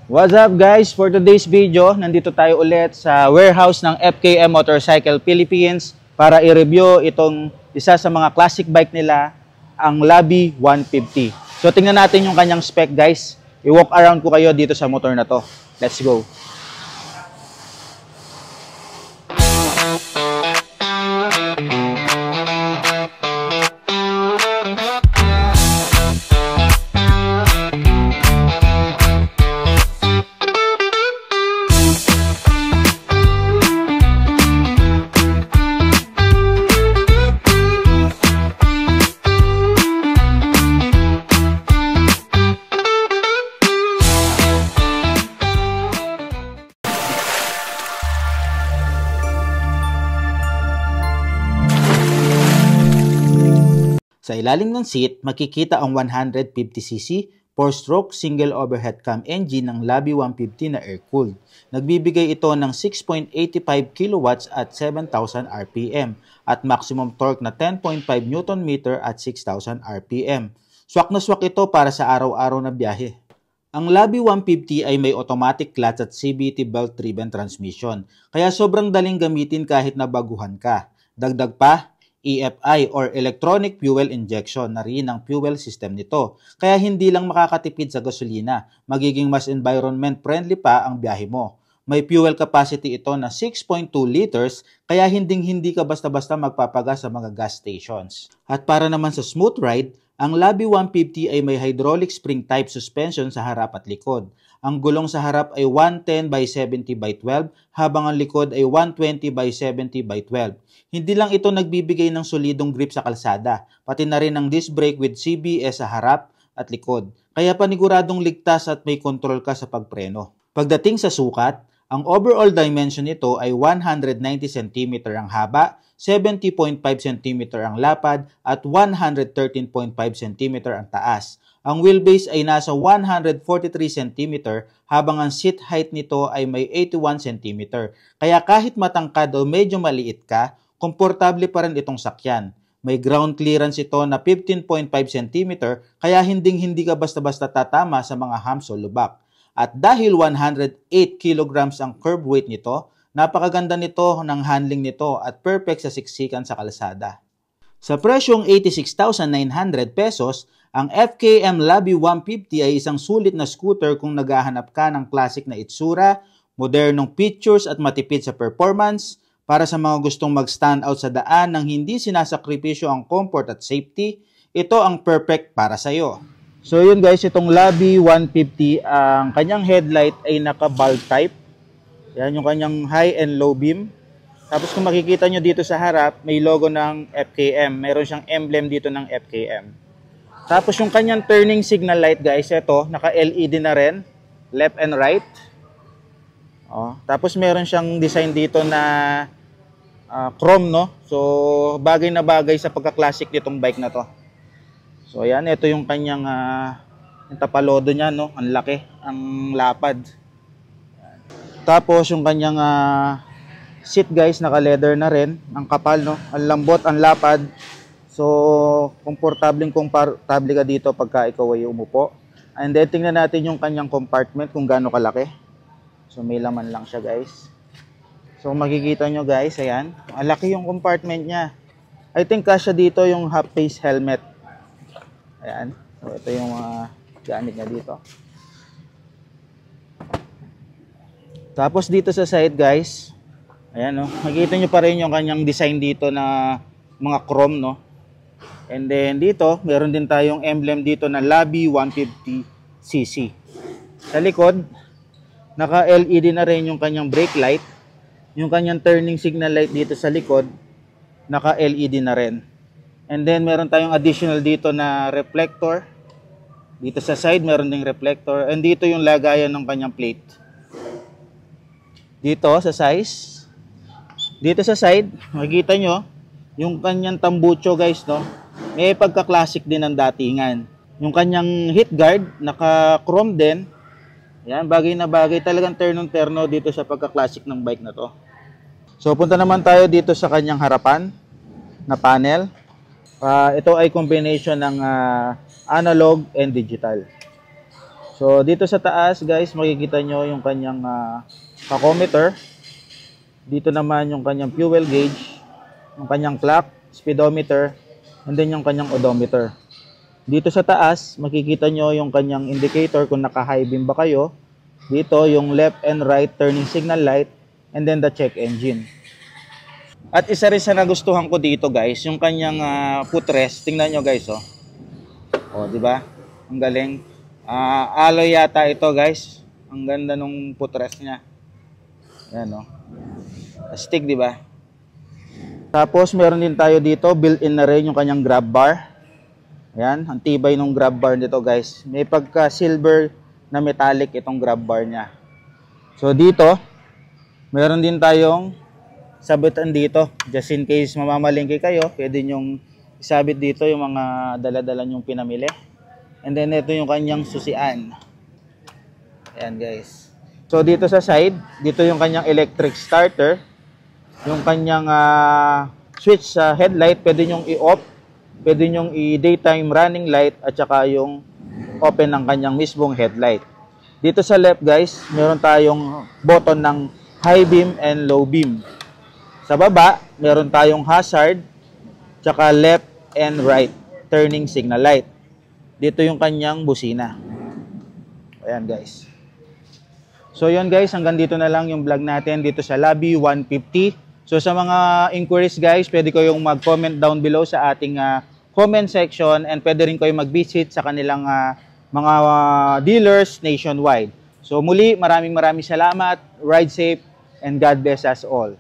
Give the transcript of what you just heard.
What's up guys? For today's video, nandito tayo ulit sa warehouse ng FKM Motorcycle Philippines para i-review itong isa sa mga classic bike nila, ang Labi 150. So tingnan natin yung kanyang spec guys. I-walk around ko kayo dito sa motor na to. Let's go! Sa ilalim ng seat, makikita ang 150cc 4-stroke single overhead cam engine ng Labi 150 na air-cooled. Nagbibigay ito ng 6.85 kilowatts at 7,000 RPM at maximum torque na 10.5 Nm at 6,000 RPM. Swak na swak ito para sa araw-araw na biyahe. Ang Labi 150 ay may automatic clutch at CVT belt-driven transmission, kaya sobrang daling gamitin kahit na baguhan ka. Dagdag pa, EFI or Electronic Fuel Injection na rin ang fuel system nito. Kaya hindi lang makakatipid sa gasolina, magiging mas environment friendly pa ang biyahe mo. May fuel capacity ito na 6.2 liters kaya hindi ka basta-basta magpapagas sa mga gas stations. At para naman sa smooth ride, ang Labi 150 ay may hydraulic spring type suspension sa harap at likod. Ang gulong sa harap ay 110/70/12 habang ang likod ay 120/70/12. Hindi lang ito nagbibigay ng solidong grip sa kalsada, pati na rin ang disc brake with CBS sa harap at likod. Kaya paniguradong ligtas at may control ka sa pagpreno. Pagdating sa sukat, ang overall dimension nito ay 190 cm ang haba, 70.5 cm ang lapad at 113.5 cm ang taas. Ang wheelbase ay nasa 143 cm habang ang seat height nito ay may 81 cm. Kaya kahit matangkad o medyo maliit ka, komportable pa rin itong sakyan. May ground clearance ito na 15.5 cm kaya hindi ka basta-basta tatama sa mga humps o lubak. At dahil 108 kg ang curb weight nito, napakaganda nito ng handling nito at perfect sa siksikan sa kalsada. Sa presyong 86,900 pesos, ang FKM Labi 150 ay isang sulit na scooter kung naghahanap ka ng classic na itsura, modernong features at matipid sa performance. Para sa mga gustong mag-stand out sa daan nang hindi sinasakripisyo ang comfort at safety, ito ang perfect para sa iyo. So yun guys, itong Labi 150, ang kanyang headlight ay naka-bulb type. Yan yung kanyang high and low beam. Tapos kung makikita nyo dito sa harap, may logo ng FKM. Meron siyang emblem dito ng FKM. Tapos yung kanyang turning signal light guys, ito, naka-LED na rin, left and right. Tapos meron siyang design dito na chrome, no? So bagay na bagay sa pagka-classic nitong bike na to. So ayan, ito yung kanyang yung tapalodo niya, no? Ang laki, ang lapad. Tapos yung kanyang seat guys, naka-leather na rin, ang kapal, no? Ang lambot, ang lapad. So komportable ka dito pagka ikaw ay umupo. And then tingnan natin yung kanyang compartment kung gaano kalaki. So may laman lang siya guys. So makikita nyo guys, ayan, ang laki yung compartment niya. I think kasya dito yung half face helmet. Ayan, so ito yung gamit niya dito. Tapos dito sa side guys, ayan, no, makikita nyo pa rin yung kanyang design dito na mga chrome, no. And then dito, meron din tayong emblem dito na Labi 150cc. Sa likod, naka-LED na rin yung kanyang brake light. Yung kanyang turning signal light dito sa likod, naka-LED na rin. And then meron tayong additional dito na reflector. Dito sa side, meron ding reflector. And dito yung lagayan ng kanyang plate. Dito sa size. Dito sa side, makikita nyo, yung kanyang tambucho guys, no? May pagka-classic din ang datingan. Yung kanyang heat guard, naka-chrome din. Yan, bagay na bagay. Talagang ternong-terno dito sa pagka-classic ng bike na to. So, punta naman tayo dito sa kanyang harapan na panel. Ito ay combination ng analog and digital. So, dito sa taas, guys, makikita nyo yung kanyang tachometer. Dito naman yung kanyang fuel gauge, yung kanyang clock, speedometer, and then yung kanyang odometer. Dito sa taas, makikita nyo yung kanyang indicator kung naka-high beam ba kayo. Dito, yung left and right turning signal light, and then the check engine. At isa rin sa nagustuhan ko dito, guys, yung kanyang footrest. Tingnan nyo, guys, oh. Oh, di ba? Ang galing. Alloy yata ito, guys. Ang ganda nung footrest niya. Ayan, oh. Stick, di ba? Tapos, meron din tayo dito, built-in na rin yung kanyang grab bar. Ayan, ang tibay ng grab bar nito, guys. May pagka-silver na metallic itong grab bar niya. So, dito, meron din tayong sabitan dito. Just in case mamamalingki kayo, pwede nyong isabit dito yung mga dala-dala nyong pinamili. And then, ito yung kanyang susian. Ayan, guys. So, dito sa side, dito yung kanyang electric starter. Yung kanyang switch sa headlight, pwede nyong i-off. Pwede nyong i-daytime running light at saka yung open ng kanyang mismong headlight. Dito sa left, guys, meron tayong button ng high beam and low beam. Sa baba, meron tayong hazard, tsaka left and right turning signal light. Dito yung kanyang busina. Ayan, guys. So, yun, guys, hanggang dito na lang yung vlog natin dito sa Labi 150. So, sa mga inquiries, guys, pwede kayong mag-comment down below sa ating comment section, and pwede rin kayong mag-visit sa kanilang mga dealers nationwide. So, muli, maraming salamat. Ride safe and God bless us all.